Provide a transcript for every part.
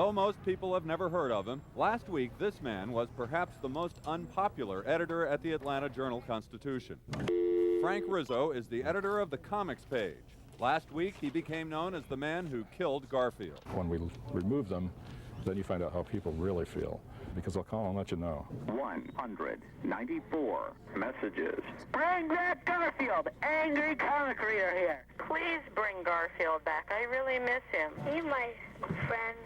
Though most people have never heard of him, last week this man was perhaps the most unpopular editor at the Atlanta Journal-Constitution. Frank Rizzo is the editor of the comics page. Last week, he became known as the man who killed Garfield. When we remove them, then you find out how people really feel, because they'll call and let you know. 194 messages. Bring back Garfield! Angry comic reader here. Please bring Garfield back. I really miss him. Me and my friends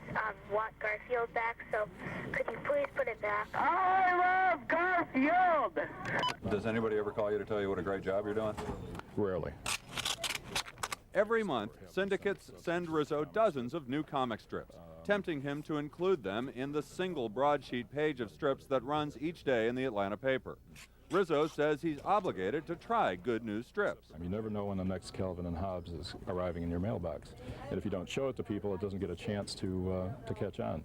want Garfield back, so could you please put it back? I love Garfield! Does anybody ever call you to tell you what a great job you're doing? Rarely. Every month, syndicates send Rizzo dozens of new comic strips, tempting him to include them in the single broadsheet page of strips that runs each day in the Atlanta paper. Rizzo says he's obligated to try good news strips. You never know when the next Calvin and Hobbes is arriving in your mailbox. And if you don't show it to people, it doesn't get a chance to catch on.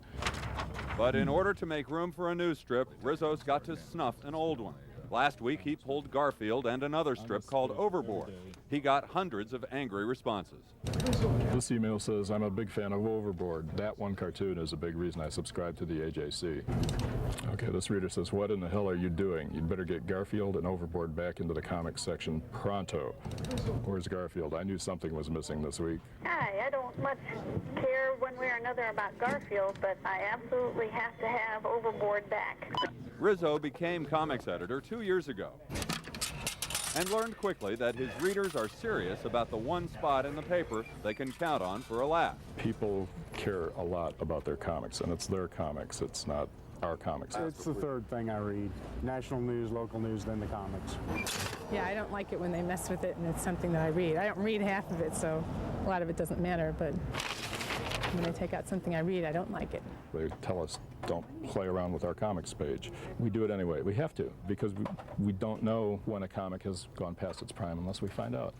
But in order to make room for a new strip, Rizzo's got to snuff an old one. Last week, he pulled Garfield and another strip called Overboard. He got hundreds of angry responses. This email says, I'm a big fan of Overboard. That one cartoon is a big reason I subscribe to the AJC. Okay, this reader says, what in the hell are you doing? You'd better get Garfield and Overboard back into the comics section pronto. Where's Garfield? I knew something was missing this week. Hi, I don't much care one way or another about Garfield, but I absolutely have to have Overboard back. Rizzo became comics editor 2 years ago and learned quickly that his readers are serious about the one spot in the paper they can count on for a laugh. People care a lot about their comics, and it's their comics. It's not our comics. It's the third thing I read. National news, local news, then the comics. Yeah, I don't like it when they mess with it and it's something that I read. I don't read half of it, so a lot of it doesn't matter, but when they take out something I read, I don't like it. They tell us don't play around with our comics page. We do it anyway. We have to, because we don't know when a comic has gone past its prime unless we find out.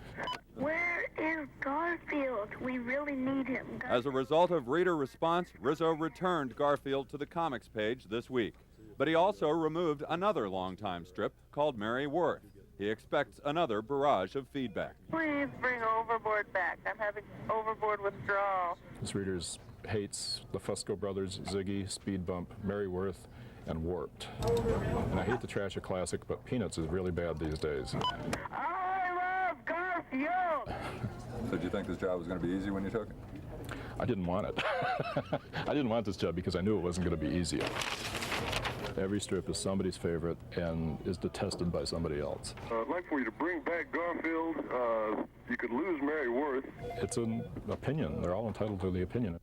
Where is Garfield? We really need him. As a result of reader response, Rizzo returned Garfield to the comics page this week. But he also removed another longtime strip called Mary Worth. He expects another barrage of feedback. Please bring Overboard back. I'm having Overboard withdrawal. This reader hates the Fusco Brothers, Ziggy, Speed Bump, Mary Worth, and Warped. And I hate to trash a classic, but Peanuts is really bad these days. I love Garfield! So did you think this job was going to be easy when you took it? I didn't want it. I didn't want this job because I knew it wasn't going to be easy. Every strip is somebody's favorite and is detested by somebody else. I'd like for you to bring back Garfield. You could lose Mary Worth. It's an opinion. They're all entitled to the opinion.